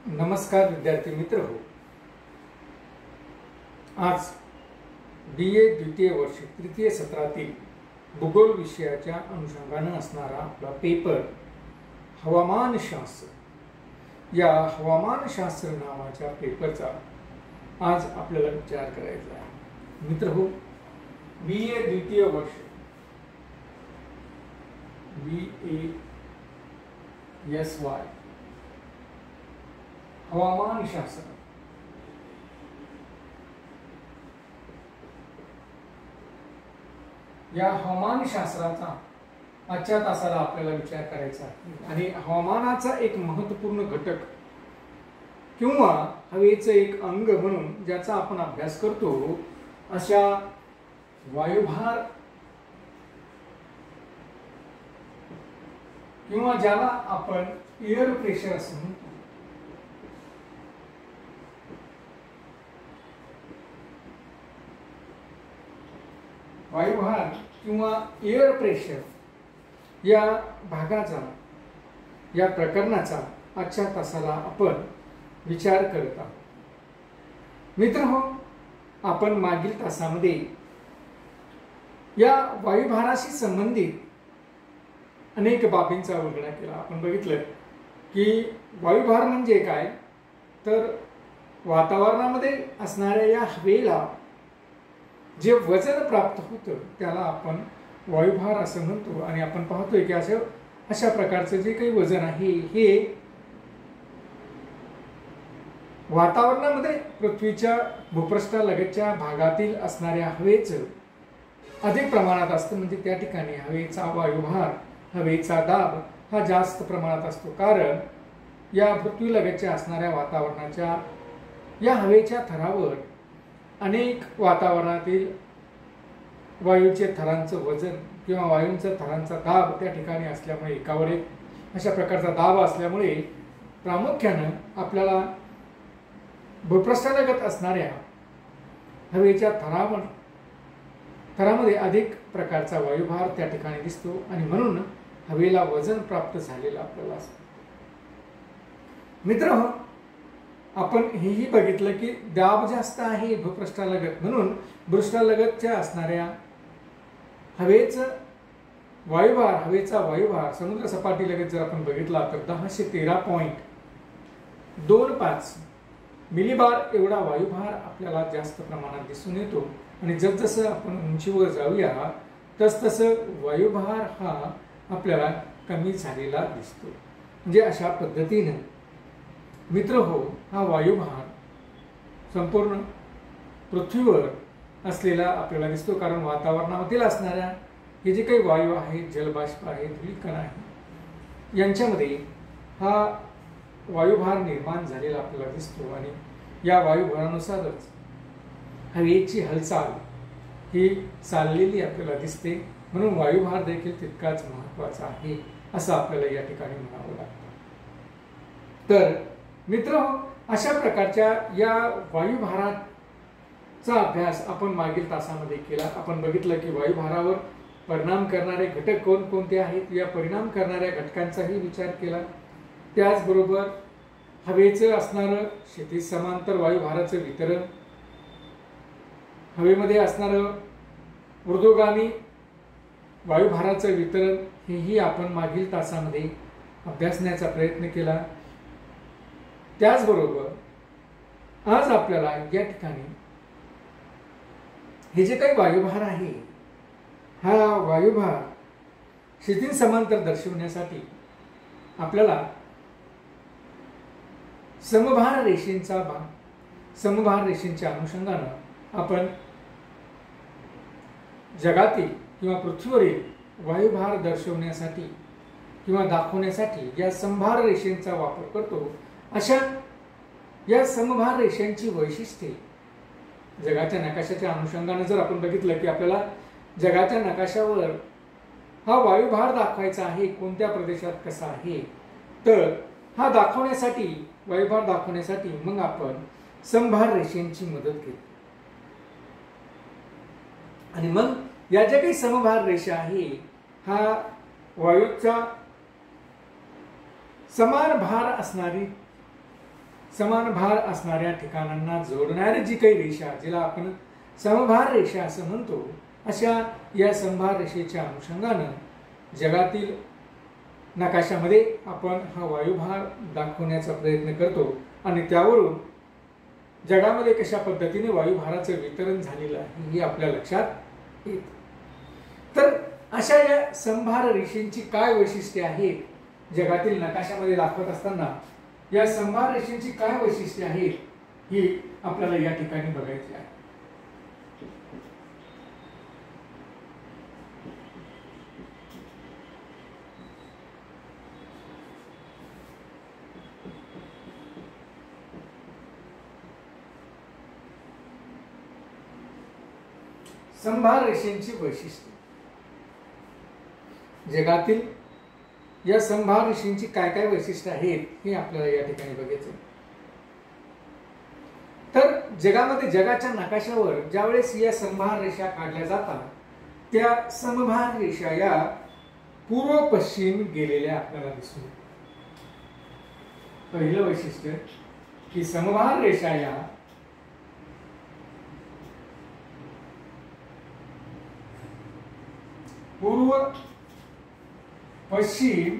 नमस्कार विद्यार्थी मित्र हो. आज BA द्वितीय वर्ष तृतीय सत्रातील भूगोल विषयाच्या अनुषंगाने असणारा आपला पेपर हवामानशास्त्र या हवामानशास्त्र नावाच्या पेपरचा आज आपल्याला विचार करायचा आहे. मित्र हो, BA द्वितीय वर्ष BASY हवामानशास्त्र या हवामानशास्त्राचा आजच्या तासाला आपल्याला विचार करायचा आहे. आणि हवामानाचा एक महत्त्वपूर्ण घटक किंवा हवेचं एक अंग म्हणून ज्याचा आपण अभ्यास करतो अशा वायुभार किंवा ज्याला आपण एअर प्रेशर असं म्हणतो, वायुभार किंवा एअर प्रेशर या भागाचा या प्रकरणाचा आजच्या तासाला आपण विचार करत आहोत. मित्रहो, आपण मागील तासामध्ये या वायुभाराशी संबंधित अनेक बाबींचा उल्लेख केला. आपण बघितलं की वायुभार म्हणजे काय, तर वातावरणामध्ये असणाऱ्या या हवेला जे वजन प्राप्त होतं त्याला आपण वायुभार असं म्हणतो. आणि आपण पाहतोय की अशा प्रकारचं जे काही वजन आहे हे वातावरणामध्ये पृथ्वीच्या भूपृष्ठालगतच्या भागातील असणाऱ्या हवेचं अधिक प्रमाणात असतं. म्हणजे त्या ठिकाणी हवेचा वायुभार, हवेचा दाब हा जास्त प्रमाणात असतो. कारण या पृथ्वीलगतच्या असणाऱ्या वातावरणाच्या या हवेच्या थरावर अनेक वातावरणातील वायूचे थरांचं वजन किंवा वायूंचा थरांचा दाब त्या ठिकाणी असल्यामुळे एकावर एक अशा प्रकारचा दाब असल्यामुळे प्रामुख्यानं आपल्याला भूपृष्ठालगत असणाऱ्या हवेच्या थरामध्ये अधिक प्रकारचा वायुभार त्या ठिकाणी दिसतो आणि म्हणून हवेला वजन प्राप्त झालेलं आपल्याला असतं. मित्र, आपण हेही बघितलं की दाब जास्त आहे भूपृष्ठालगत, म्हणून भूपृष्ठालगतच्या असणाऱ्या हवेचा वायुभार समुद्र सपाटीलगत जर आपण बघितला तर 1013.25 मिलीबार एवढा वायुभार आपल्याला जास्त प्रमाणात दिसून येतो. आणि जसजसं आपण उंचीवर जाऊया तसतसं वायुभार हा आपल्याला कमी झालेला दिसतो. म्हणजे अशा पद्धतीनं मित्र हो, हा वायुभार संपूर्ण पृथ्वीवर असलेला आपल्याला दिसतो. कारण वातावरणामधील असणाऱ्या हे जे काही वायू आहेत, जलबाष्प आहे, धूळकण आहे, यांच्यामध्ये हा वायुभार निर्माण झालेला आपल्याला दिसतो. आणि या वायुभारानुसारच हवेची हालचाल ही चाललेली आपल्याला दिसते. म्हणून वायुभार देखील तितकाच महत्त्वाचा आहे असं आपल्याला या ठिकाणी म्हणावं लागतं. तर मित्र, अशा प्रकारच्या या वायुभाराचा अभ्यास आपण मागील तासामध्ये केला. आपण बघितलं की वायुभारावर परिणाम करणारे घटक कोणकोणते आहेत, या परिणाम करणाऱ्या घटकांचाही विचार केला. त्याचबरोबर हवेचं असणारं क्षितिज समांतर वायुभाराचं वितरण, हवेमध्ये असणारं ऊर्ध्वगामी वायुभाराचं वितरण हेही आपण मागील तासामध्ये अभ्यासण्याचा प्रयत्न केला. त्याचबरोबर आज आपल्याला या ठिकाणी हे जे काही वायुभार आहे, हा वायुभार क्षितिज समांतर दर्शवण्यासाठी आपल्याला समभार रेषेंच्या अनुषंगानं आपण जगातील किंवा पृथ्वीवरील वायुभार दर्शवण्यासाठी किंवा दाखवण्यासाठी या समभार रेषेंचा वापर करतो. अशा या समभार रेषांची वैशिष्ट्ये जगाच्या नकाशाच्या अनुषंगाने जर आपण बघितलं की आपल्याला जगाच्या नकाशावर हा वायुभार दाखवायचा आहे, कोणत्या प्रदेशात कसा आहे, तर हा दाखवण्यासाठी वायुभार दाखवण्यासाठी मग आपण समभार रेषांची मदत घेतो. आणि मग या ज्या काही समभार रेषा आहे, हा वायूचा समान भार असणारी समान भार असणाऱ्या ठिकाणांना जोडणारी जी काही रेषा, जिला आपण समभार रेषा असं म्हणतो, अशा या समभार रेषेच्या अनुषंगानं जगातील नकाशामध्ये आपण हा वायुभार दाखवण्याचा प्रयत्न करतो आणि त्यावरून जगामध्ये कशा पद्धतीने वायुभाराचं वितरण झालेलं आहे हे आपल्या लक्षात येतं. तर अशा या समभार रेषेची काय वैशिष्ट्ये आहेत जगातील नकाशामध्ये दाखवत असताना, या समभार रेषेची काय वैशिष्ट्ये आहेत ही आपल्याला या ठिकाणी बघायची आहे. समभार रेषेची वैशिष्ट्ये, जगातील या समभार रेषेची काय काय वैशिष्ट्ये आहेत हे आपल्याला या ठिकाणी बघायचं. तर जगामध्ये जगाच्या नकाशावर ज्यावेळेस या समभार रेषा काढल्या जातात, त्या समभार रेषा या पूर्व पश्चिम गेलेल्या आपल्याला दिसून येतात. पहिलं वैशिष्ट्य की समभार रेषा या पूर्व पश्चिम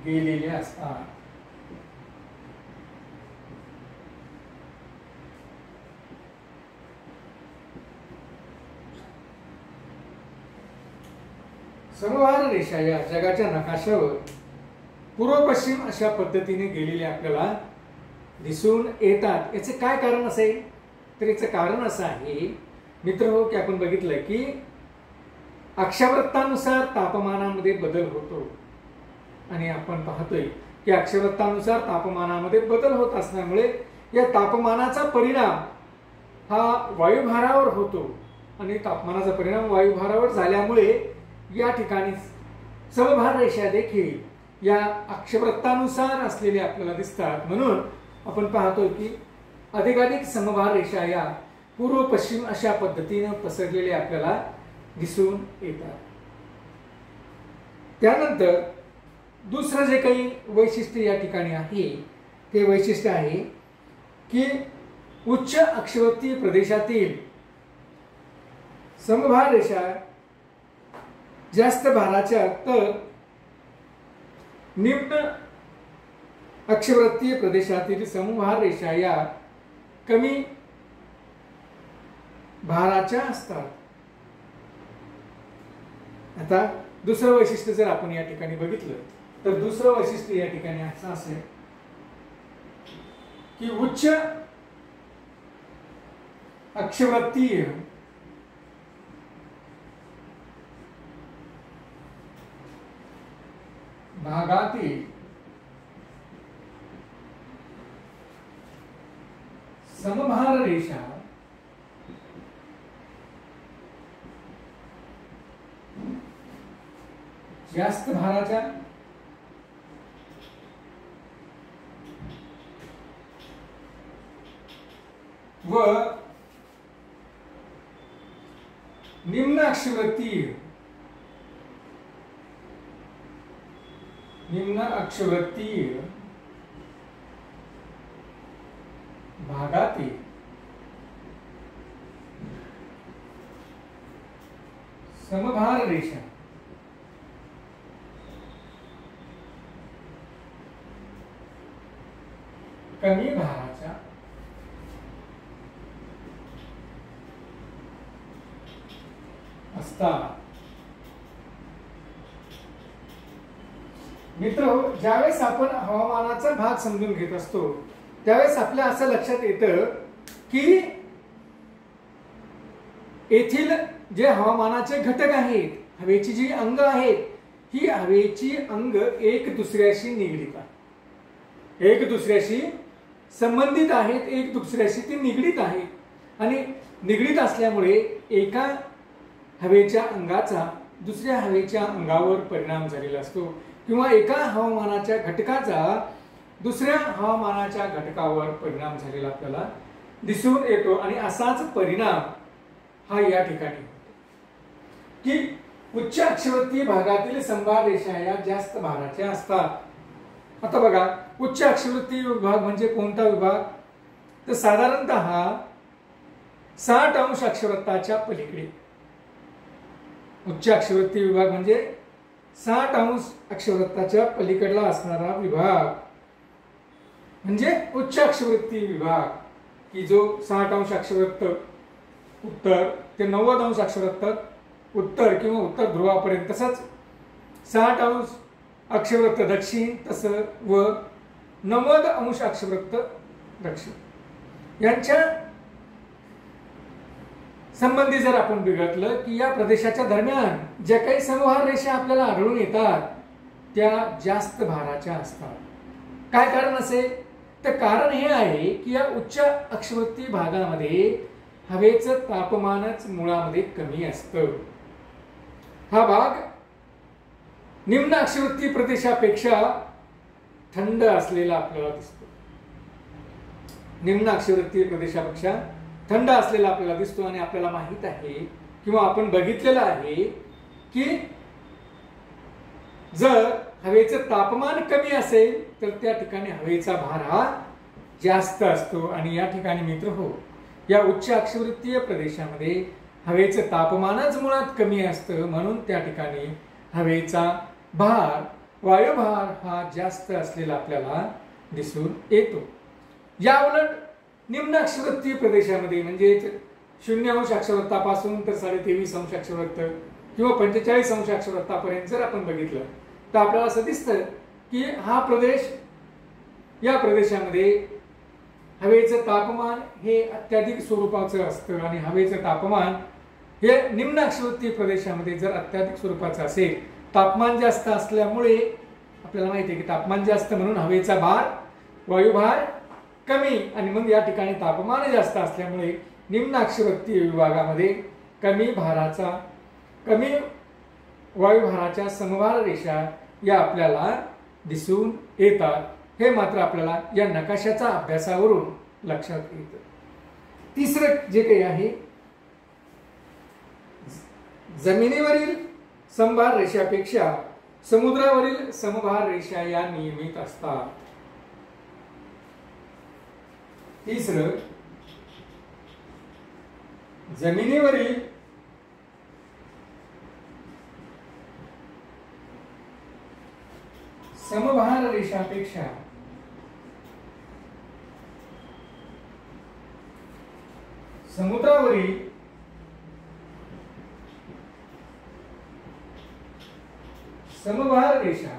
गेलेले असतात. समभार रेषा या जगाच्या नकाशावर पूर्व पश्चिम अशा पद्धतीने गेलेले आपल्याला दिसून येतात. याचे काय कारण असेल तर याचं कारण असं आहे मित्र हो की आपण बघितलंय की अक्षवृत्तानुसार तापमानामध्ये बदल होतो आणि आपण पाहतोय की अक्षवृत्तानुसार तापमानामध्ये बदल होत असल्यामुळे या तापमानाचा परिणाम हा वायुभारावर होतो आणि तापमानाचा परिणाम वायुभारावर झाल्यामुळे या ठिकाणी समभार रेषा देखील या अक्षवृत्तानुसार असलेले आपल्याला दिसतात. म्हणून आपण पाहतोय की अधिकाधिक समभार रेषा या पूर्व पश्चिम अशा पद्धतीने पसरलेले आपल्याला दिसून येतात. त्यानंतर दुसरं जे काही वैशिष्ट्य या ठिकाणी आहे ते वैशिष्ट्य आहे की उच्च अक्षवृत्तीय प्रदेशातील समभार रेषा जास्त भाराच्या तर निम्न अक्षवृत्तीय प्रदेशातील समभार रेषा या कमी भाराच्या असतात. आता दुसरं वैशिष्ट्य जर आपण या ठिकाणी बघितलं तर दुसरं वैशिष्ट्य या ठिकाणी असं असेल की उच्च अक्षवृत्तीय भागातील समभार रेषा जास्त भाराच्या व निम्न अक्षवृत्तीय भागातील समभार रेषा कमी भाराच्या असतात. मित्र हो, ज्यावेळेस आपण हवामानाचा भाग समजून घेत असतो त्यावेळेस आपल्या असं लक्षात येतं की येथील जे हवामानाचे घटक आहेत, हवेची जी अंग आहेत, ही हवेची अंग एक दुसऱ्याशी निगडीत आहेत, एक दुसऱ्याशी संबंधित आहेत, एक दुसऱ्याशी ती निगडीत आहेत आणि निगडीत असल्यामुळे एका हवेच्या अंगाचा दुसऱ्या हवेच्या अंगावर परिणाम झालेला असतो किंवा एका हवामानाच्या घटकाचा दुसऱ्या हवामानाच्या घटकावर परिणाम झालेला आपल्याला दिसून येतो. आणि असाच परिणाम हा या ठिकाणी होतो की उच्च अक्षवृत्तीय भागातील समभार रेषा या जास्त भाराच्या असतात आता बघा, उच्च अक्षवृत्ती विभाग म्हणजे कोणता विभाग? तर साधारणतः 60 अंश अक्षवृत्ताच्या पलीकडे. उच्च अक्षवृत्ती विभाग म्हणजे 60 अंश अक्षवृत्ताच्या पलीकडला असणारा विभाग म्हणजे उच्च अक्षवृत्ती विभाग, की जो 60 अंश अक्षवृत्त उत्तर ते 90 अंश अक्षवृत्त उत्तर किंवा उत्तर ध्रुवापर्यंत, तसंच 60 अंश अक्षवृत्त दक्षिण तसं व 90 अंश अक्षवृत्त दक्षिण यांच्या संबंधी जर आपण बघितलं की या प्रदेशाच्या दरम्यान ज्या काही समभार रेषा आपल्याला आढळून येतात त्या जास्त भाराच्या असतात. काय कारण असेल? तर कारण हे आहे की या उच्च अक्षवृत्ती भागामध्ये हवेचं तापमानच मुळामध्ये कमी असतं. हा भाग निम्न अक्षवृत्ती प्रदेशापेक्षा थंड असलेला आपल्याला दिसतो. निम्न अक्षवृत्ती प्रदेशापेक्षा थंड असलेला आपल्याला दिसतो आणि आपल्याला माहित आहे किंवा आपण बघितलेलं आहे की जर हवेचं तापमान कमी असेल तर त्या ठिकाणी हवेचा भार हा जास्त असतो. आणि या ठिकाणी मित्र हो, या उच्च अक्षवृत्तीय प्रदेशामध्ये हवेचं तापमानच मुळात कमी असतं, म्हणून त्या ठिकाणी हवेचा भार वायुभार हा जास्त असलेला आपल्याला दिसून येतो. या उलट निम्न अक्षवृत्तीय प्रदेशामध्ये म्हणजे 0 अंश अक्षवृत्तापासून तर 23.5 अंश अक्षवृत्त किंवा 45 अंश अक्षवृत्तापर्यंत जर आपण बघितलं तर आपल्याला असं दिसतं की हा प्रदेश, या प्रदेशामध्ये हवेचं तापमान हे अत्याधिक स्वरूपाचं असतं आणि हवेचं तापमान हे निम्न अक्षवृत्तीय प्रदेशामध्ये जर अत्याधिक स्वरूपाचं असेल, तापमान जास्त असल्यामुळे आपल्याला माहिती आहे की तापमान जास्त म्हणून हवेचा भार वायुभार कमी, आणि मग या ठिकाणी तापमान जास्त असल्यामुळे निम्न अक्षवृत्तीय विभागामध्ये कमी वायुभाराच्या समभार रेषा या आपल्याला दिसून येतात. हे मात्र आपल्याला या नकाशाच्या अभ्यासावरून लक्षात येतं. तिसरं जे काही आहे, जमिनीवरील समभार रेषापेक्षा समुद्रावरील समभार रेषा या नियमित असतात. तिसरं, जमिनीवरील समभार रेषापेक्षा समुद्रावरील समभार रेषा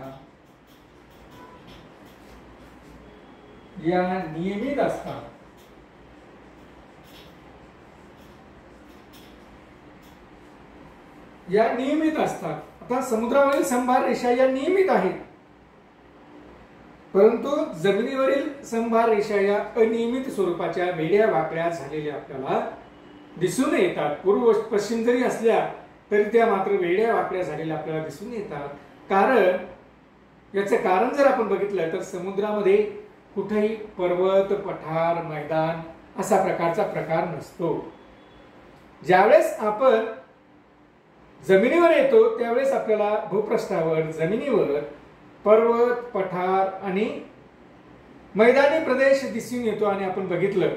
या नियमित असतात. या नियमित असतात. आता समुद्रावरील समभार रेषा या नियमित आहेत, परंतु जमिनीवरील समभार रेषा या अनियमित स्वरूपाच्या वेड्या वाकड्या झालेल्या आपल्याला दिसून येतात. पूर्व पश्चिम जरी असल्या तरी त्या मात्र वेड्या वाकड्या झालेल्या आपल्याला दिसून येतात. कारण याचं कारण जर आपण बघितलं तर समुद्रामध्ये कुठेही पर्वत, पठार, मैदान असा प्रकारचा प्रकार नसतो. ज्यावेळेस आपण जमिनीवर येतो त्यावेळेस आपल्याला भूपृष्ठावर जमिनीवर पर्वत, पठार आणि मैदानी प्रदेश दिसून येतो. आणि आपण बघितलं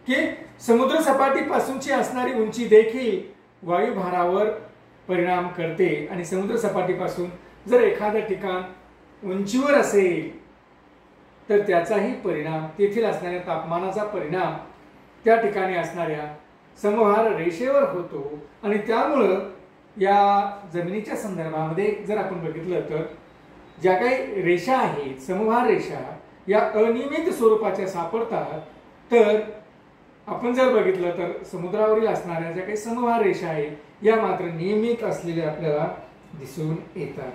की समुद्र सपाटीपासूनची असणारी उंची देखील वायुभारावर परिणाम करते. आणि समुद्र सपाटीपासून जर एखादं ठिकाण उंचीवर असेल तर त्याचाही परिणाम, तेथील असणाऱ्या तापमानाचा परिणाम त्या ठिकाणी असणाऱ्या समभार रेषेवर होतो. आणि त्यामुळं या जमिनीच्या संदर्भामध्ये जर आपण बघितलं तर ज्या काही रेषा आहेत, समभार रेषा या अनियमित स्वरूपाच्या सापडतात. तर आपण जर बघितलं तर समुद्रावरील असणाऱ्या ज्या काही समभार रेषा आहेत या मात्र नियमित असलेल्या आपल्याला दिसून येतात.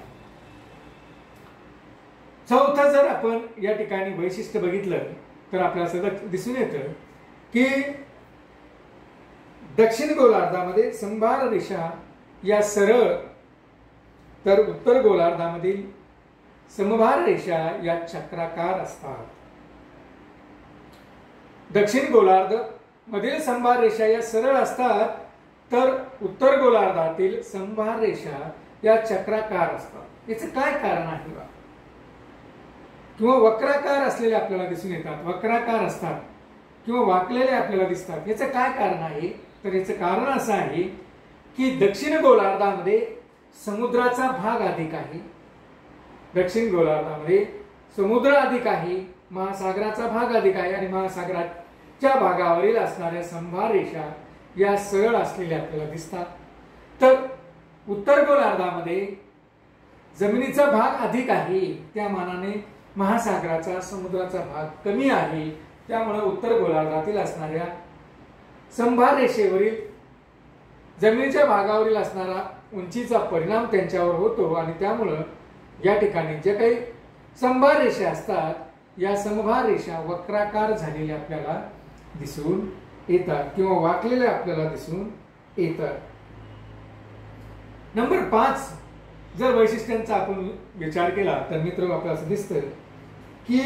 चौथं जर आपण या ठिकाणी वैशिष्ट्य बघितलं तर आपल्याला सतत दिसून येतं की दक्षिण गोलार्धामध्ये समभार रेषा या सरळ तर उत्तर गोलार्धामधील समभार रेषा या चक्राकार असतात. दक्षिण गोलार्ध मधील समभार रेषा या सरळ असतात तर उत्तर गोलार्धातील समभार रेषा या चक्राकार असतात. याचं काय कारण आहे? किंवा वक्राकार असलेले आपल्याला दिसून येतात, वक्राकार असतात किंवा वाकलेले आपल्याला दिसतात. याचं काय कारण आहे? तर याचं कारण असं आहे की दक्षिण गोलार्धामध्ये समुद्राचा भाग अधिक आहे. दक्षिण गोलार्धामध्ये समुद्र अधिक आहे, महासागराचा भाग अधिक आहे आणि महासागराच्या भागावरील असणाऱ्या संभार रेषा या सरळ असलेल्या आपल्याला दिसतात. तर उत्तर गोलार्धामध्ये जमिनीचा भाग अधिक आहे, त्या मानाने महासागराचा समुद्राचा भाग कमी आहे. त्यामुळे उत्तर गोलार्धातील असणाऱ्या संभार रेषेवरील जमिनीच्या भागावरील असणारा उंचीचा परिणाम त्यांच्यावर होतो आणि त्यामुळं या ठिकाणी जे काही संभार रेषा असतात या संभार रेषा वक्राकार झालेल्या आपल्याला दिसून येतात किंवा वाकलेल्या आपल्याला दिसून येतात. नंबर 5 जर वैशिष्ट्यांचा आपण विचार केला तर मित्र आपल्याला असं दिसतं की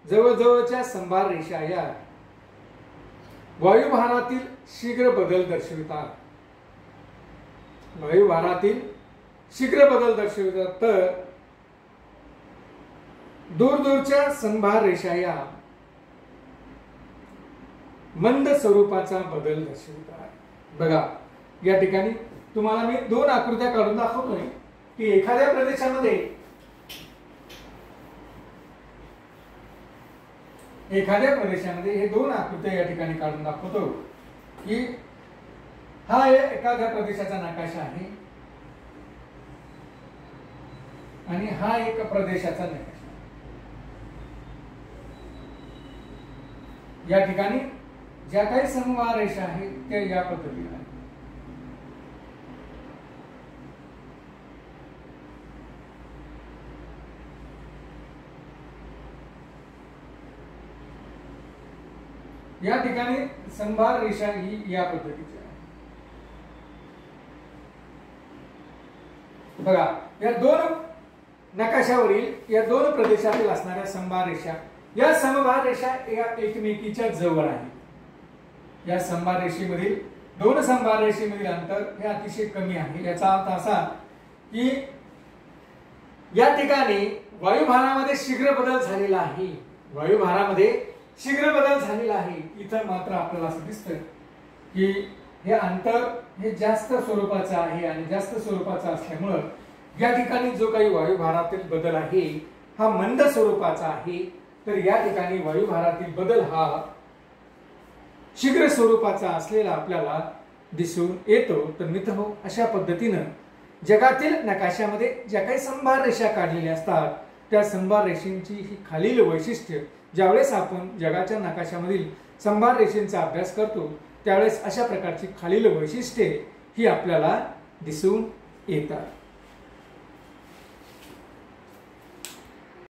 जवळजवळच्या संभार रेषा या वायुभारातील शीघ्र बदल दर्शवितात. वायुभारातील शीघ्र बदल दर्शवितात. तर दूरच्या संभार रेषा या मंद स्वरूपाचा बदल दर्शवितात. बघा या ठिकाणी तुम्हाला मी 2 आकृत्या काढून दाखवतोय की एखाद्या प्रदेशामध्ये हे 2 आकृत्या या ठिकाणी काढून दाखवतो की हा एखाद्या प्रदेशाचा नकाशा आहे आणि हा एक प्रदेशाचा नकाशा. या ठिकाणी ज्या काही संभार रेषा आहेत त्या या पद्धतीने आहेत. या ठिकाणी संभार रेषा ही या पद्धतीची आहे. बघा या 2 नकाशावरील या 2 प्रदेशातील असणाऱ्या संभार रेषा, या संभार रेषा या एकमेकीच्या जवळ आहेत. या संभार रेषेमधील 2 संभार रेषेमधील अंतर हे अतिशय कमी आहे. याचा अर्थ असा की या ठिकाणी वायुभारामध्ये शीघ्र बदल झालेला आहे. वायुभारामध्ये शीघ्र बदल झालेला आहे. इथं मात्र आपल्याला असं दिसतं की हे अंतर हे जास्त स्वरूपाचं आहे आणि जास्त स्वरूपाचं असल्यामुळं या ठिकाणी जो काही वायुभारातील बदल आहे हा मंद स्वरूपाचा आहे. तर या ठिकाणी वायुभारातील बदल हा शीघ्र स्वरूपाचा असलेला आपल्याला दिसून येतो. तर मित्रहो अशा पद्धतीनं जगातील नकाशामध्ये ज्या काही संभार रेषा काढलेल्या असतात त्या संभार रेषेंची ही खालील वैशिष्ट्ये ज्यावेळेस आपण जगाच्या नकाशामधील संभार रेषेंचा अभ्यास करतो त्यावेळेस अशा प्रकारची खालील वैशिष्ट्ये ही आपल्याला दिसून येतात.